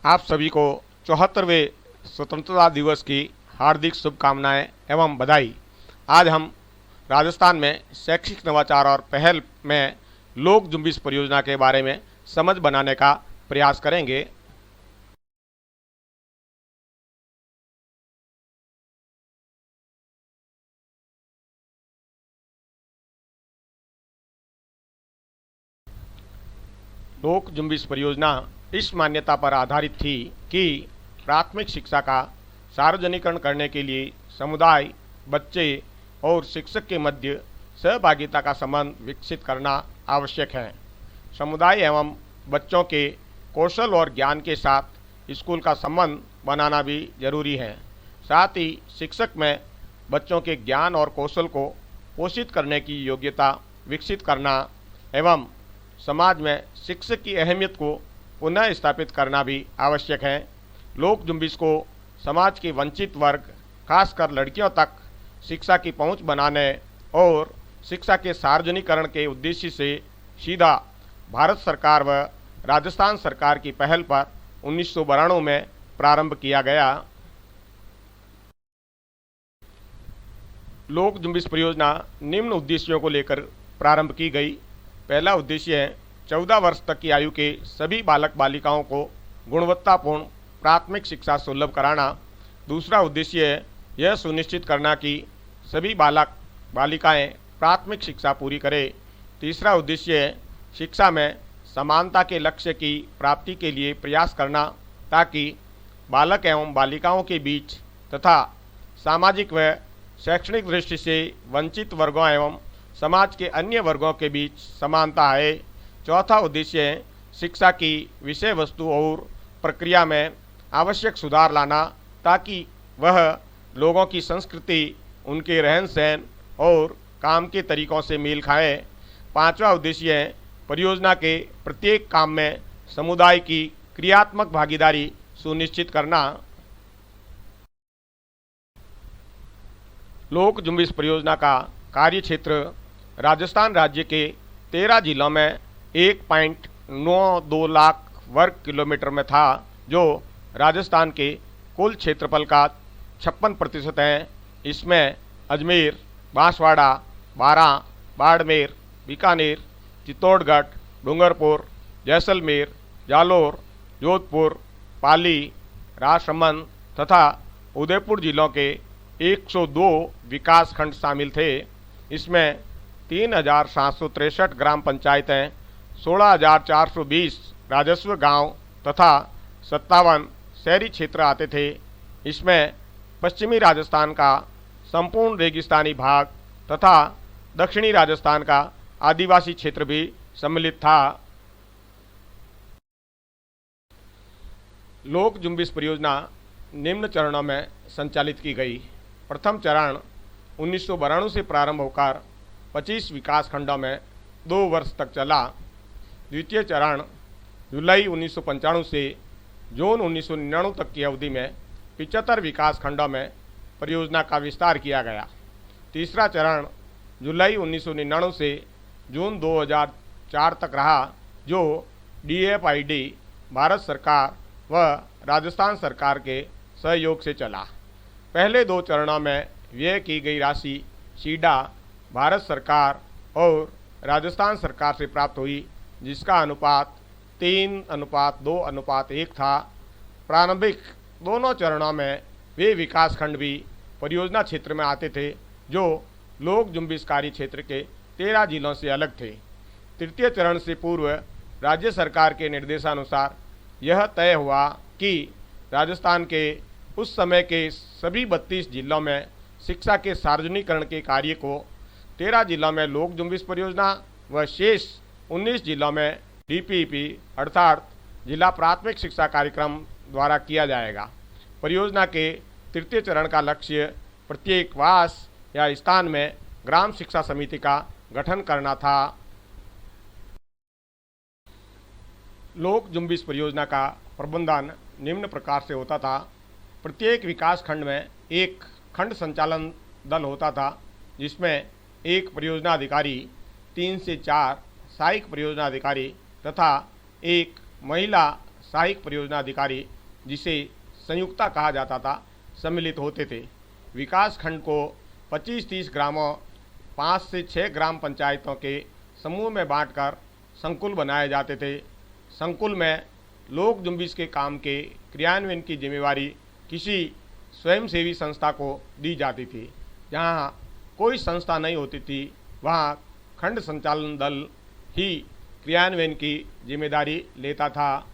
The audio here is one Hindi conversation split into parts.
आप सभी को 74वें स्वतंत्रता दिवस की हार्दिक शुभकामनाएं एवं बधाई। आज हम राजस्थान में शैक्षिक नवाचार और पहल में लोक जुम्बिश परियोजना के बारे में समझ बनाने का प्रयास करेंगे। लोक जुम्बिश परियोजना इस मान्यता पर आधारित थी कि प्राथमिक शिक्षा का सार्वजनिकरण करने के लिए समुदाय, बच्चे और शिक्षक के मध्य सहभागिता का संबंध विकसित करना आवश्यक है। समुदाय एवं बच्चों के कौशल और ज्ञान के साथ स्कूल का संबंध बनाना भी जरूरी है। साथ ही शिक्षक में बच्चों के ज्ञान और कौशल को पोषित करने की योग्यता विकसित करना एवं समाज में शिक्षक की अहमियत को पुनः स्थापित करना भी आवश्यक है। लोक जुम्बिश को समाज के वंचित वर्ग, खासकर लड़कियों तक शिक्षा की पहुंच बनाने और शिक्षा के सार्वजनिकरण के उद्देश्य से सीधा भारत सरकार व राजस्थान सरकार की पहल पर 1992 में प्रारंभ किया गया। लोक जुम्बिश परियोजना निम्न उद्देश्यों को लेकर प्रारंभ की गई। पहला उद्देश्य है 14 वर्ष तक की आयु के सभी बालक बालिकाओं को गुणवत्तापूर्ण प्राथमिक शिक्षा सुलभ कराना। दूसरा उद्देश्य है यह सुनिश्चित करना कि सभी बालक बालिकाएं प्राथमिक शिक्षा पूरी करें। तीसरा उद्देश्य है शिक्षा में समानता के लक्ष्य की प्राप्ति के लिए प्रयास करना, ताकि बालक एवं बालिकाओं के बीच तथा सामाजिक व शैक्षणिक दृष्टि से वंचित वर्गों एवं समाज के अन्य वर्गों के बीच समानता है। चौथा उद्देश्य है शिक्षा की विषय वस्तु और प्रक्रिया में आवश्यक सुधार लाना, ताकि वह लोगों की संस्कृति, उनके रहन सहन और काम के तरीकों से मेल खाए। पांचवा उद्देश्य है परियोजना के प्रत्येक काम में समुदाय की क्रियात्मक भागीदारी सुनिश्चित करना। लोक जुम्बिश परियोजना का कार्य क्षेत्र राजस्थान राज्य के 13 जिलों में 1.92 लाख वर्ग किलोमीटर में था, जो राजस्थान के कुल क्षेत्रफल का 56% है। इसमें अजमेर, बांसवाड़ा, बारां, बाड़मेर, बीकानेर, चित्तौड़गढ़, डूंगरपुर, जैसलमेर, जालोर, जोधपुर, पाली, राजसमंद तथा उदयपुर जिलों के 102 विकास खंड शामिल थे। इसमें 3,763 ग्राम पंचायतें, 16,420 राजस्व गांव तथा 57 शहरी क्षेत्र आते थे। इसमें पश्चिमी राजस्थान का संपूर्ण रेगिस्तानी भाग तथा दक्षिणी राजस्थान का आदिवासी क्षेत्र भी सम्मिलित था। लोक जुम्बिश परियोजना निम्न चरणों में संचालित की गई। प्रथम चरण 1992 से प्रारंभ होकर 25 विकास खंडों में 2 वर्ष तक चला। द्वितीय चरण जुलाई 1995 से जून 1999 तक की अवधि में 75 विकास खंडों में परियोजना का विस्तार किया गया। तीसरा चरण जुलाई 1999 से जून 2004 तक रहा, जो DFID भारत सरकार व राजस्थान सरकार के सहयोग से चला। पहले 2 चरणों में व्यय की गई राशि सीधा भारत सरकार और राजस्थान सरकार से प्राप्त हुई, जिसका अनुपात 3:2:1 था। प्रारंभिक दोनों चरणों में वे विकास खंड भी परियोजना क्षेत्र में आते थे, जो लोक जुम्बिश कार्य क्षेत्र के 13 जिलों से अलग थे। तृतीय चरण से पूर्व राज्य सरकार के निर्देशानुसार यह तय हुआ कि राजस्थान के उस समय के सभी 32 जिलों में शिक्षा के सार्वजनिकरण के कार्य को 13 जिलों में लोक जुम्बिश परियोजना व शेष 19 जिलों में DPP अर्थात जिला प्राथमिक शिक्षा कार्यक्रम द्वारा किया जाएगा। परियोजना के तृतीय चरण का लक्ष्य प्रत्येक वास या स्थान में ग्राम शिक्षा समिति का गठन करना था। लोक जुम्बिश परियोजना का प्रबंधन निम्न प्रकार से होता था। प्रत्येक विकास खंड में एक खंड संचालन दल होता था, जिसमें एक परियोजना अधिकारी, 3 से 4 सहायक परियोजना अधिकारी तथा एक महिला सहायक परियोजना अधिकारी, जिसे संयुक्ता कहा जाता था, सम्मिलित होते थे। विकास खंड को 25-30 ग्रामों, 5 से 6 ग्राम पंचायतों के समूह में बांटकर संकुल बनाए जाते थे। संकुल में लोक जुम्बिश के काम के क्रियान्वयन की जिम्मेवारी किसी स्वयंसेवी संस्था को दी जाती थी। जहाँ कोई संस्था नहीं होती थी, वहाँ खंड संचालन दल ही क्रियान्वयन की जिम्मेदारी लेता था।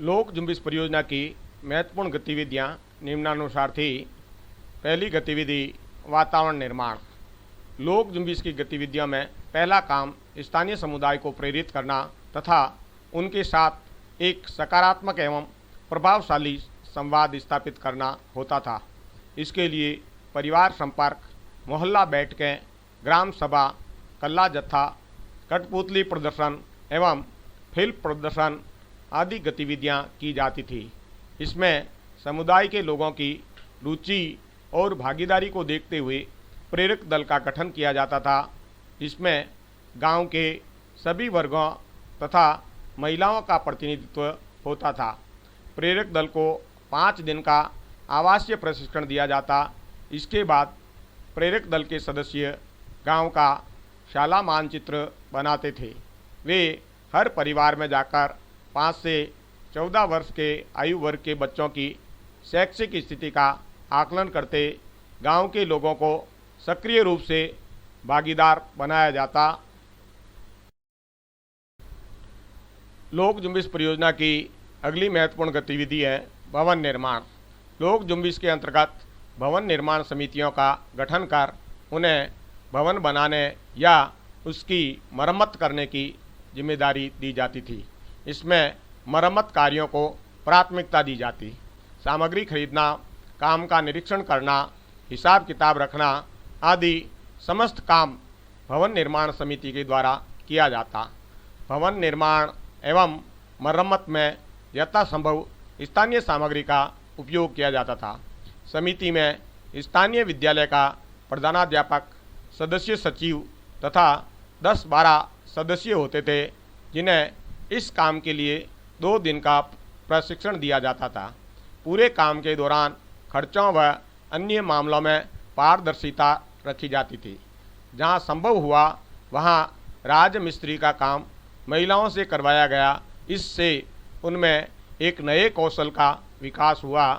लोक जुम्बिश परियोजना की महत्वपूर्ण गतिविधियाँ निम्नानुसार थी। पहली गतिविधि वातावरण निर्माण। लोक जुम्बिश की गतिविधियों में पहला काम स्थानीय समुदाय को प्रेरित करना तथा उनके साथ एक सकारात्मक एवं प्रभावशाली संवाद स्थापित करना होता था। इसके लिए परिवार संपर्क, मोहल्ला बैठकें, ग्राम सभा, कल्ला जत्था, कठपुतली प्रदर्शन एवं फिल्म प्रदर्शन आदि गतिविधियां की जाती थी। इसमें समुदाय के लोगों की रुचि और भागीदारी को देखते हुए प्रेरक दल का गठन किया जाता था, जिसमें गांव के सभी वर्गों तथा महिलाओं का प्रतिनिधित्व होता था। प्रेरक दल को 5 दिन का आवासीय प्रशिक्षण दिया जाता। इसके बाद प्रेरक दल के सदस्य गांव का शाला मानचित्र बनाते थे। वे हर परिवार में जाकर 5 से 14 वर्ष के आयु वर्ग के बच्चों की शैक्षिक स्थिति का आकलन करते। गांव के लोगों को सक्रिय रूप से भागीदार बनाया जाता। लोक जुम्बिश परियोजना की अगली महत्वपूर्ण गतिविधि है भवन निर्माण। लोक जुम्बिश के अंतर्गत भवन निर्माण समितियों का गठन कर उन्हें भवन बनाने या उसकी मरम्मत करने की जिम्मेदारी दी जाती थी। इसमें मरम्मत कार्यों को प्राथमिकता दी जाती। सामग्री खरीदना, काम का निरीक्षण करना, हिसाब किताब रखना आदि समस्त काम भवन निर्माण समिति के द्वारा किया जाता। भवन निर्माण एवं मरम्मत में यथासंभव स्थानीय सामग्री का उपयोग किया जाता था। समिति में स्थानीय विद्यालय का प्रधानाध्यापक, सदस्य सचिव तथा 10-12 सदस्य होते थे, जिन्हें इस काम के लिए 2 दिन का प्रशिक्षण दिया जाता था। पूरे काम के दौरान खर्चों व अन्य मामलों में पारदर्शिता रखी जाती थी। जहां संभव हुआ वहां राजमिस्त्री का काम महिलाओं से करवाया गया। इससे उनमें एक नए कौशल का विकास हुआ।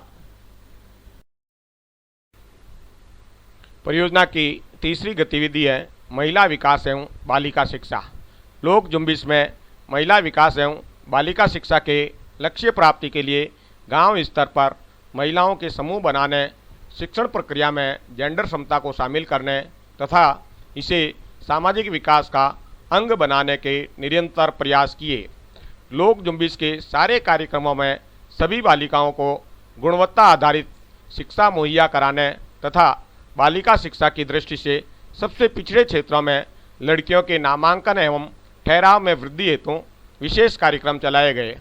परियोजना की तीसरी गतिविधि है महिला विकास एवं बालिका शिक्षा। लोक जुम्बिश में महिला विकास एवं बालिका शिक्षा के लक्ष्य प्राप्ति के लिए गांव स्तर पर महिलाओं के समूह बनाने, शिक्षण प्रक्रिया में जेंडर समता को शामिल करने तथा इसे सामाजिक विकास का अंग बनाने के निरंतर प्रयास किए। लोक जुम्बिश के सारे कार्यक्रमों में सभी बालिकाओं को गुणवत्ता आधारित शिक्षा मुहैया कराने तथा बालिका शिक्षा की दृष्टि से सबसे पिछड़े क्षेत्रों में लड़कियों के नामांकन एवं ठहराव में वृद्धि हेतु विशेष कार्यक्रम चलाए गए।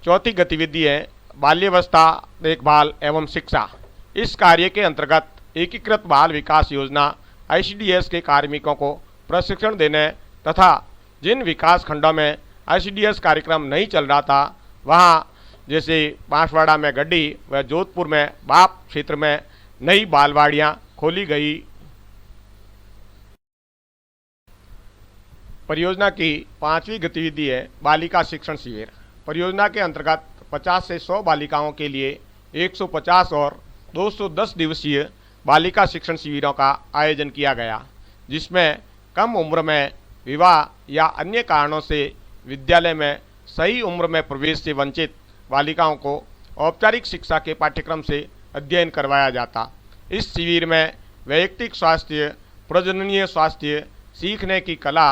चौथी गतिविधि है बाल्यावस्था देखभाल एवं शिक्षा। इस कार्य के अंतर्गत एकीकृत बाल विकास योजना ICDS के कार्मिकों को प्रशिक्षण देने तथा जिन विकास खंडों में ICDS कार्यक्रम नहीं चल रहा था, वहाँ जैसे बांसवाड़ा में गड्डी व जोधपुर में बाप क्षेत्र में नई बालवाड़ियाँ खोली गई। परियोजना की 5वीं गतिविधि है बालिका शिक्षण शिविर। परियोजना के अंतर्गत 50 से 100 बालिकाओं के लिए 150 और 210 दिवसीय बालिका शिक्षण शिविरों का आयोजन किया गया, जिसमें कम उम्र में विवाह या अन्य कारणों से विद्यालय में सही उम्र में प्रवेश से वंचित बालिकाओं को औपचारिक शिक्षा के पाठ्यक्रम से अध्ययन करवाया जाता। इस शिविर में वैयक्तिक स्वास्थ्य, प्रजननीय स्वास्थ्य, सीखने की कला,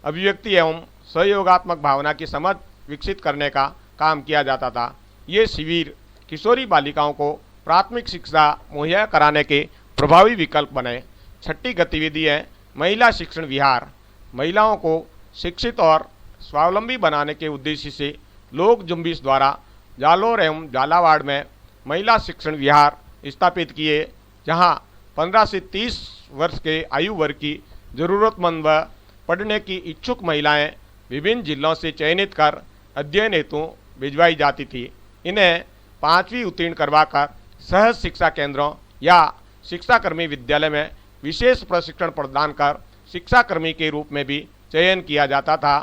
अभिव्यक्ति एवं सहयोगात्मक भावना की समझ विकसित करने का काम किया जाता था। ये शिविर किशोरी बालिकाओं को प्राथमिक शिक्षा मुहैया कराने के प्रभावी विकल्प बने। छठी गतिविधि है महिला शिक्षण विहार। महिलाओं को शिक्षित और स्वावलंबी बनाने के उद्देश्य से लोक जुम्बिश द्वारा जालोर एवं झालावाड़ में महिला शिक्षण विहार स्थापित किए, जहां 15 से 30 वर्ष के आयु वर्ग की जरूरतमंद व पढ़ने की इच्छुक महिलाएं विभिन्न जिलों से चयनित कर अध्ययन हेतु भिजवाई जाती थी। इन्हें 5वीं उत्तीर्ण करवाकर सहज शिक्षा केंद्रों या शिक्षाकर्मी विद्यालय में विशेष प्रशिक्षण प्रदान कर शिक्षाकर्मी के रूप में भी चयन किया जाता था।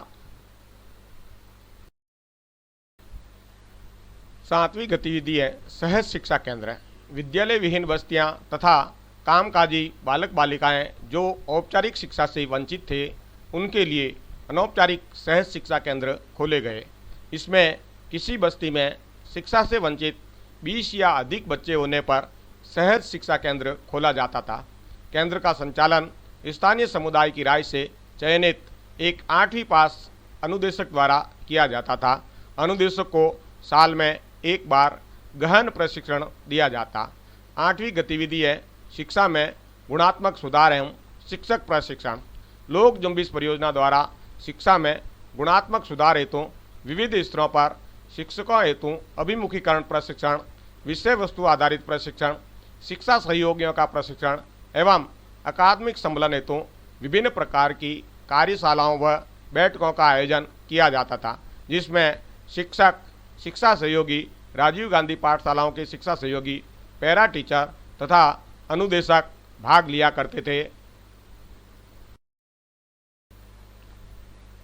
7वीं गतिविधि है सहज शिक्षा केंद्र। विद्यालय विहीन बस्तियां तथा कामकाजी बालक बालिकाएं जो औपचारिक शिक्षा से वंचित थे, उनके लिए अनौपचारिक सहज शिक्षा केंद्र खोले गए। इसमें किसी बस्ती में शिक्षा से वंचित 20 या अधिक बच्चे होने पर सहज शिक्षा केंद्र खोला जाता था। केंद्र का संचालन स्थानीय समुदाय की राय से चयनित एक 8वीं पास अनुदेशक द्वारा किया जाता था। अनुदेशक को साल में एक बार गहन प्रशिक्षण दिया जाता। 8वीं गतिविधि है शिक्षा में गुणात्मक सुधार एवं शिक्षक प्रशिक्षण। लोक जुम्बिश परियोजना द्वारा शिक्षा में गुणात्मक सुधार हेतु विविध स्तरों पर शिक्षकों हेतु अभिमुखीकरण प्रशिक्षण, विषय वस्तु आधारित प्रशिक्षण, शिक्षा सहयोगियों का प्रशिक्षण एवं अकादमिक सम्मेलन हेतु विभिन्न प्रकार की कार्यशालाओं व बैठकों का आयोजन किया जाता था, जिसमें शिक्षक, शिक्षा सहयोगी, राजीव गांधी पाठशालाओं के शिक्षा सहयोगी, पैरा टीचर तथा अनुदेशक भाग लिया करते थे।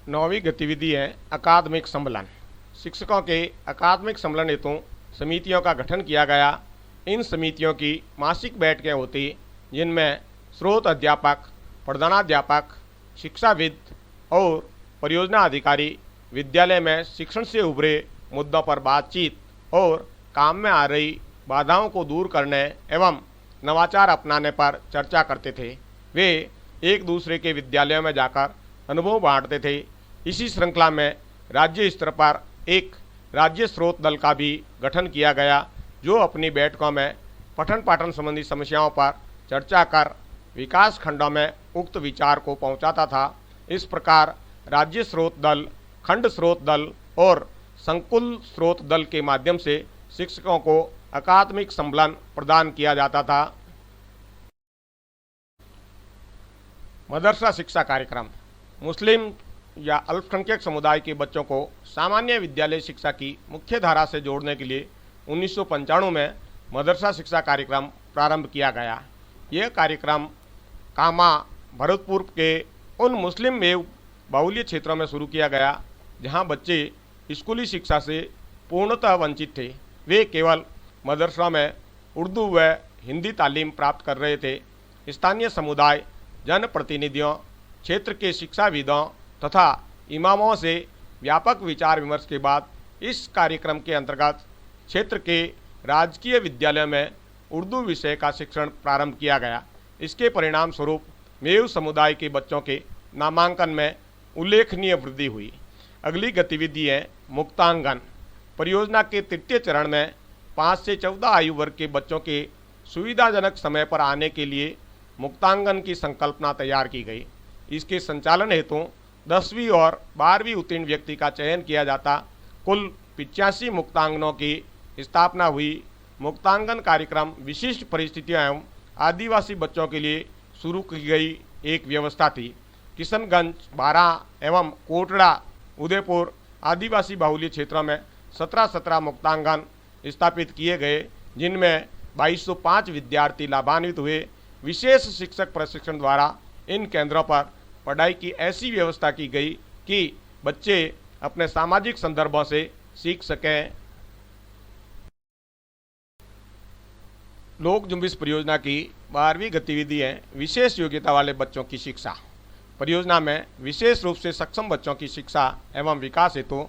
9वीं गतिविधि है अकादमिक सम्मेलन। शिक्षकों के अकादमिक सम्मेलन हेतु समितियों का गठन किया गया। इन समितियों की मासिक बैठकें होती, जिनमें स्रोत अध्यापक, प्रधानाध्यापक, शिक्षाविद और परियोजना अधिकारी विद्यालय में शिक्षण से उभरे मुद्दों पर बातचीत और काम में आ रही बाधाओं को दूर करने एवं नवाचार अपनाने पर चर्चा करते थे। वे एक दूसरे के विद्यालयों में जाकर अनुभव बांटते थे। इसी श्रृंखला में राज्य स्तर पर एक राज्य स्रोत दल का भी गठन किया गया, जो अपनी बैठकों में पठन पाठन संबंधी समस्याओं पर चर्चा कर विकास खंडों में उक्त विचार को पहुंचाता था। इस प्रकार राज्य स्रोत दल, खंड स्रोत दल और संकुल स्रोत दल के माध्यम से शिक्षकों को अकादमिक सम्मेलन प्रदान किया जाता था। मदरसा शिक्षा कार्यक्रम। मुस्लिम या अल्पसंख्यक समुदाय के बच्चों को सामान्य विद्यालय शिक्षा की मुख्य धारा से जोड़ने के लिए 1995 में मदरसा शिक्षा कार्यक्रम प्रारंभ किया गया। यह कार्यक्रम कामा, भरतपुर के उन मुस्लिम एवं बाहुल्य क्षेत्रों में शुरू किया गया जहां बच्चे स्कूली शिक्षा से पूर्णतः वंचित थे। वे केवल मदरसा में उर्दू व हिंदी तालीम प्राप्त कर रहे थे। स्थानीय समुदाय, जनप्रतिनिधियों, क्षेत्र के शिक्षाविदों तथा इमामों से व्यापक विचार विमर्श के बाद इस कार्यक्रम के अंतर्गत क्षेत्र के राजकीय विद्यालयों में उर्दू विषय का शिक्षण प्रारंभ किया गया। इसके परिणाम स्वरूप मेव समुदाय के बच्चों के नामांकन में उल्लेखनीय वृद्धि हुई। अगली गतिविधि है मुक्तांगन। परियोजना के तृतीय चरण में 5 से 14 आयु वर्ग के बच्चों के सुविधाजनक समय पर आने के लिए मुक्तांगन की संकल्पना तैयार की गई। इसके संचालन हेतु 10वीं और 12वीं उत्तीर्ण व्यक्ति का चयन किया जाता। कुल 85 मुक्तांगनों की स्थापना हुई। मुक्तांगन कार्यक्रम विशिष्ट परिस्थितियों एवं आदिवासी बच्चों के लिए शुरू की गई एक व्यवस्था थी। किशनगंज, बारा एवं कोटड़ा, उदयपुर आदिवासी बाहुल्य क्षेत्रों में 17 मुक्तांगन स्थापित किए गए, जिनमें 2205 विद्यार्थी लाभान्वित हुए। विशेष शिक्षक प्रशिक्षण द्वारा इन केंद्रों पर पढ़ाई की ऐसी व्यवस्था की गई कि बच्चे अपने सामाजिक संदर्भों से सीख सकें। लोक जुम्बिश परियोजना की 12वीं गतिविधि है विशेष योग्यता वाले बच्चों की शिक्षा। परियोजना में विशेष रूप से सक्षम बच्चों की शिक्षा एवं विकास हेतु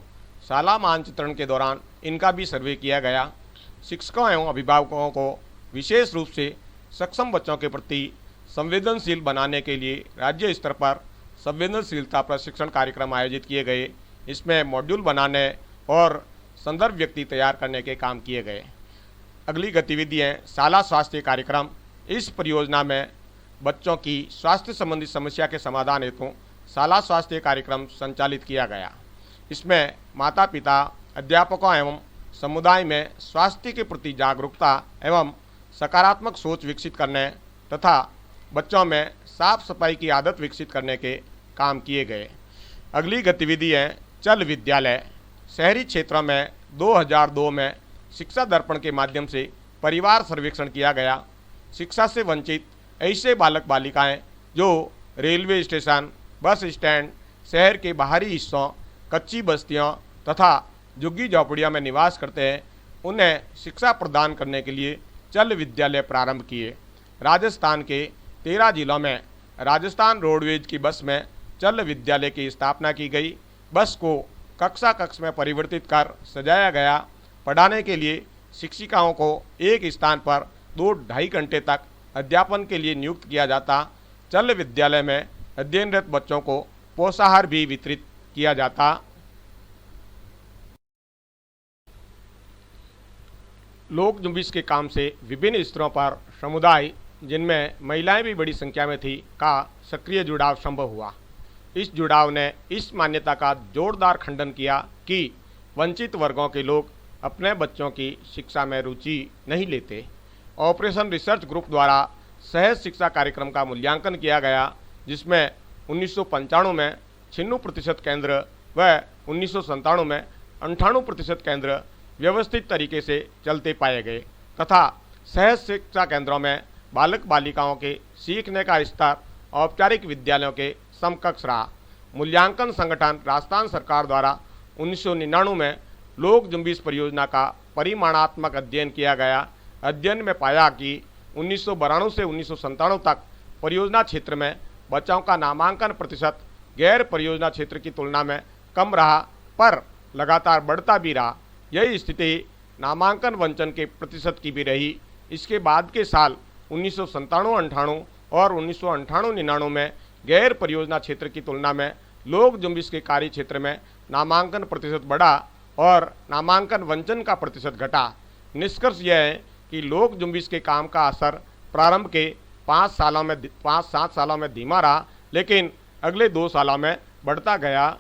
शाला मानचित्रण के दौरान इनका भी सर्वे किया गया। शिक्षकों एवं अभिभावकों को विशेष रूप से सक्षम बच्चों के प्रति संवेदनशील बनाने के लिए राज्य स्तर पर संवेदनशीलता प्रशिक्षण कार्यक्रम आयोजित किए गए। इसमें मॉड्यूल बनाने और संदर्भ व्यक्ति तैयार करने के काम किए गए। अगली गतिविधि है शाला स्वास्थ्य कार्यक्रम। इस परियोजना में बच्चों की स्वास्थ्य संबंधी समस्या के समाधान हेतु शाला स्वास्थ्य कार्यक्रम संचालित किया गया। इसमें माता पिता, अध्यापकों एवं समुदाय में स्वास्थ्य के प्रति जागरूकता एवं सकारात्मक सोच विकसित करने तथा बच्चों में साफ सफाई की आदत विकसित करने के काम किए गए। अगली गतिविधि है चल विद्यालय। शहरी क्षेत्रों में 2002 में शिक्षा दर्पण के माध्यम से परिवार सर्वेक्षण किया गया। शिक्षा से वंचित ऐसे बालक बालिकाएं जो रेलवे स्टेशन, बस स्टैंड, शहर के बाहरी हिस्सों, कच्ची बस्तियों तथा झुग्गी झोपड़ियों में निवास करते हैं, उन्हें शिक्षा प्रदान करने के लिए चल विद्यालय प्रारंभ किए। राजस्थान के 13 जिलों में राजस्थान रोडवेज की बस में चल विद्यालय की स्थापना की गई। बस को कक्षा कक्ष में परिवर्तित कर सजाया गया। पढ़ाने के लिए शिक्षिकाओं को एक स्थान पर 2-2.5 घंटे तक अध्यापन के लिए नियुक्त किया जाता। चल विद्यालय में अध्ययनरत बच्चों को पोषाहार भी वितरित किया जाता। लोक जुम्बिश के काम से विभिन्न स्तरों पर समुदाय, जिनमें महिलाएं भी बड़ी संख्या में थी, का सक्रिय जुड़ाव संभव हुआ। इस जुड़ाव ने इस मान्यता का जोरदार खंडन किया कि वंचित वर्गों के लोग अपने बच्चों की शिक्षा में रुचि नहीं लेते। ऑपरेशन रिसर्च ग्रुप द्वारा सहज शिक्षा कार्यक्रम का मूल्यांकन किया गया, जिसमें 1995 में 96% केंद्र व 1997 में 98% केंद्र व्यवस्थित तरीके से चलते पाए गए तथा सहज शिक्षा केंद्रों में बालक बालिकाओं के सीखने का स्तर औपचारिक विद्यालयों के समकक्ष रहा। मूल्यांकन संगठन राजस्थान सरकार द्वारा 1999 में लोक जुम्बिश परियोजना का परिमाणात्मक अध्ययन किया गया। अध्ययन में पाया कि 1992 से 1997 तक परियोजना क्षेत्र में बच्चों का नामांकन प्रतिशत गैर परियोजना क्षेत्र की तुलना में कम रहा, पर लगातार बढ़ता भी रहा। यही स्थिति नामांकन वंचन के प्रतिशत की भी रही। इसके बाद के साल 1997-98 और 1998-99 में गैर परियोजना क्षेत्र की तुलना में लोक जुम्बिश के कार्य क्षेत्र में नामांकन प्रतिशत बढ़ा और नामांकन वंचन का प्रतिशत घटा। निष्कर्ष यह है कि लोक जुम्बिश के काम का असर प्रारंभ के 5-7 सालों में धीमा रहा, लेकिन अगले 2 सालों में बढ़ता गया।